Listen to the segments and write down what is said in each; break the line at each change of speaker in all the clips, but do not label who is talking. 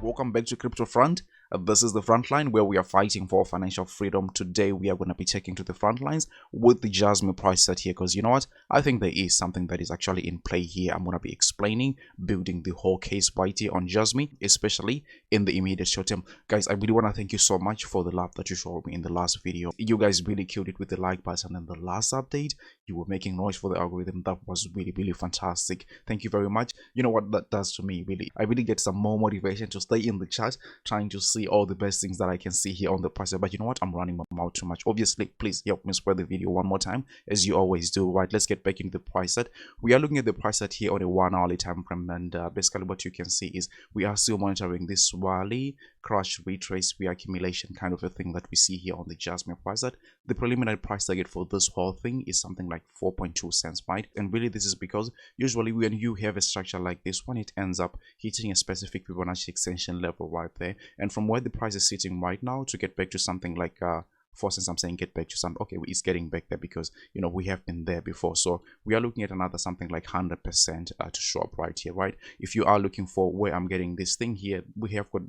welcome back to Crypto Front. This is the front line where we are fighting for financial freedom. Today we are going to be taking to the front lines with the Jasmy price set here, because you know what, I think there is something that is actually in play here. I'm going to be explaining, building the whole case right here on Jasmy, especially in the immediate short term. Guys, I really want to thank you so much for the love that you showed me in the last video. You guys really killed it with the like button, and the last update you were making noise for the algorithm. That was really fantastic. Thank you very much. You know what that does to me, really, I really get some more motivation to stay in the chat, trying to see all the best things that I can see here on the price. But you know what, I'm running my mouth too much. Obviously, please help me spread the video one more time, as you always do. Right, let's get back into the price set. We are looking at the price set here on a 1 hourly time frame, and basically what you can see is we are still monitoring this rally, crash, retrace, reaccumulation kind of a thing that we see here on the Jasmy price set. The preliminary price target for this whole thing is something like 4.2 cents, right? And really this is because usually when you have a structure like this one, it ends up hitting a specific Fibonacci extension level right there, and from where the price is sitting right now to get back to something like 4 cents, I'm saying get back to some, okay, it's getting back there because you know we have been there before. So we are looking at another something like 100% to show up right here, right? If you are looking for where I'm getting this thing here, we have got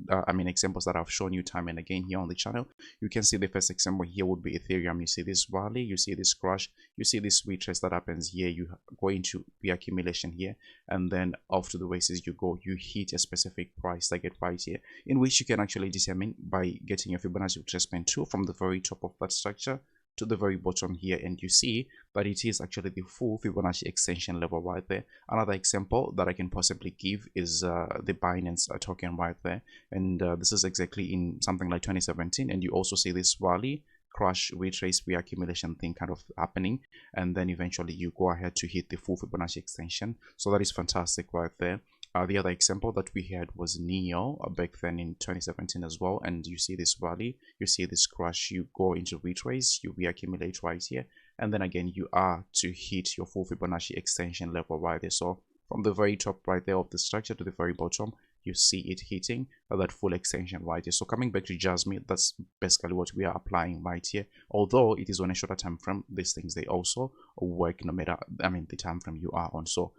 examples that I've shown you time and again here on the channel. You can see the first example here would be Ethereum. You see this rally, you see this crash, you see this retrace that happens here, you go into the accumulation here, and then off to the races you go. You hit a specific price target right here, in which you can actually determine by getting your Fibonacci retracement tool from the very top of that structure to the very bottom here, and you see that it is actually the full Fibonacci extension level right there. Another example that I can possibly give is the Binance token right there, and this is exactly in something like 2017, and you also see this rally, crash, retrace, reaccumulation thing kind of happening, and then eventually you go ahead to hit the full Fibonacci extension. So that is fantastic right there. The other example that we had was Neo back then in 2017 as well, and you see this rally, you see this crash, you go into retrace, you reaccumulate right here, and then again you are to hit your full Fibonacci extension level right there. So from the very top right there of the structure to the very bottom, you see it hitting that full extension right here. So coming back to Jasmy, that's basically what we are applying right here. Although it is on a shorter time frame, these things, they also work no matter the time frame you are on. So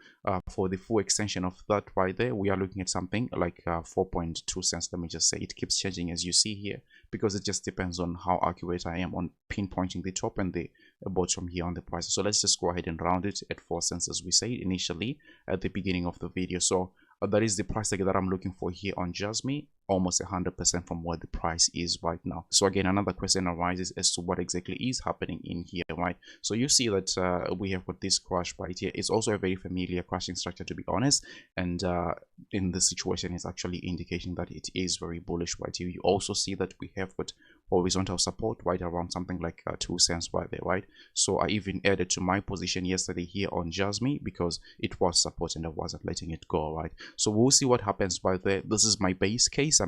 for the full extension of that right there, we are looking at something like 4.2 cents. Let me just say, it keeps changing as you see here, because it just depends on how accurate I am on pinpointing the top and the bottom here on the price. So let's just go ahead and round it at 4 cents, as we said initially at the beginning of the video. So that is the price target that I'm looking for here on Jasmy, almost 100% from what the price is right now. So again, another question arises as to what exactly is happening in here, right? So you see that we have got this crash right here. It's also a very familiar crashing structure, to be honest, and in this situation it's actually indicating that it is very bullish right here. You also see that we have got horizontal support right around something like 2 cents right there, right? So I even added to my position yesterday here on Jasmy because it was support and I wasn't letting it go, right? So we'll see what happens right there. This is my base case.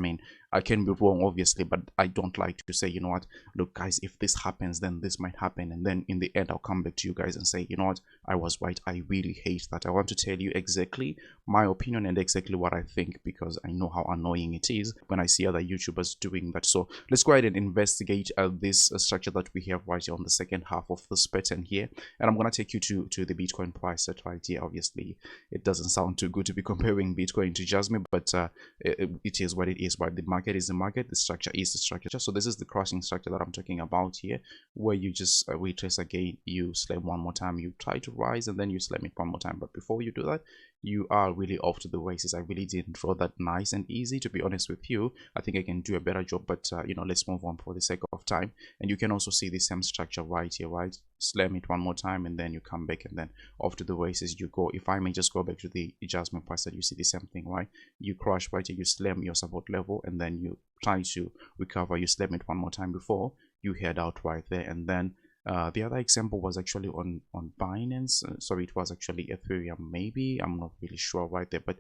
I can be wrong obviously, but I don't like to say, you know what, look guys, if this happens then this might happen, and then in the end I'll come back to you guys and say, you know what, I was right. I really hate that. I want to tell you exactly my opinion and exactly what I think, because I know how annoying it is when I see other YouTubers doing that. So let's go ahead and investigate this structure that we have right here on the second half of this pattern here, and I'm going to take you to the Bitcoin price set right here. Obviously it doesn't sound too good to be comparing Bitcoin to Jasmy, but it is what it is, right? The market is the market, the structure is the structure. So this is the crashing structure that I'm talking about here, where you just retrace again, you slam one more time, you try to rise, and then you slam it one more time. But before you do that, you are really off to the races. I really didn't draw that nice and easy, to be honest with you. I think I can do a better job, but you know, let's move on for the sake of time. And you can also see the same structure right here, right? Slam it one more time, and then you come back, and then off to the races you go. If I may just go back to the adjustment price that you see the same thing, right? You crash right here, you slam your support level, and then you try to recover, you slam it one more time before you head out right there. And then the other example was actually on Binance. Sorry, it was actually Ethereum, maybe, I'm not really sure right there, but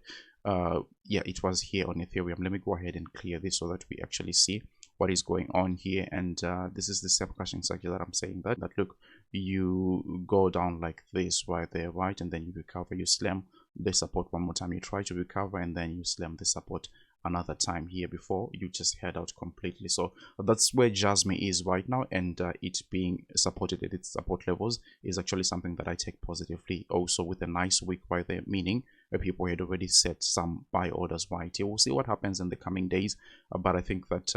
yeah, it was here on Ethereum. Let me go ahead and clear this so that we actually see what is going on here. And this is the same crashing cycle that I'm saying, that look, you go down like this right there, right? And then you recover, you slam the support one more time, you try to recover, and then you slam the support another time here before you just head out completely. So that's where Jasmy is right now, and it being supported at its support levels is actually something that I take positively. Also with a nice week right there, meaning people had already set some buy orders right here. We'll see what happens in the coming days, but I think that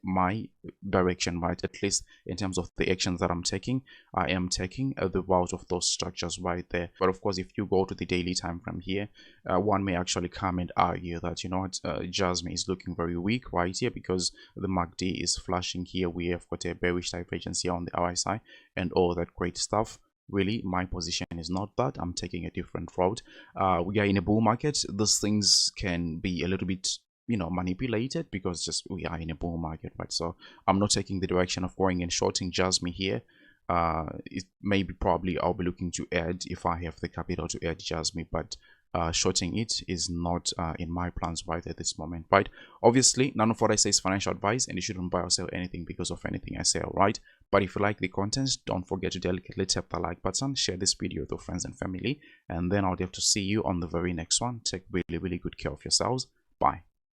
my direction, right, at least in terms of the actions that I'm taking, I am taking the route of those structures right there. But of course, if you go to the daily time frame here, one may actually come and argue that, you know what, Jasmy is looking very weak right here because the MACD is flashing here. We have got a bearish divergence here on the RSI and all that great stuff. Really, my position is not that. I'm taking a different route. We are in a bull market. These things can be a little bit, you know, manipulated because just we are in a bull market, right? So I'm not taking the direction of going and shorting Jasmy here. It maybe probably I'll be looking to add if I have the capital to add Jasmy, but shorting it is not in my plans right at this moment, right? Obviously, none of what I say is financial advice, and you shouldn't buy or sell anything because of anything I say, right? But if you like the content, don't forget to delicately tap the like button, share this video with your friends and family, and then I'll have to see you on the very next one. Take really, really good care of yourselves. Bye.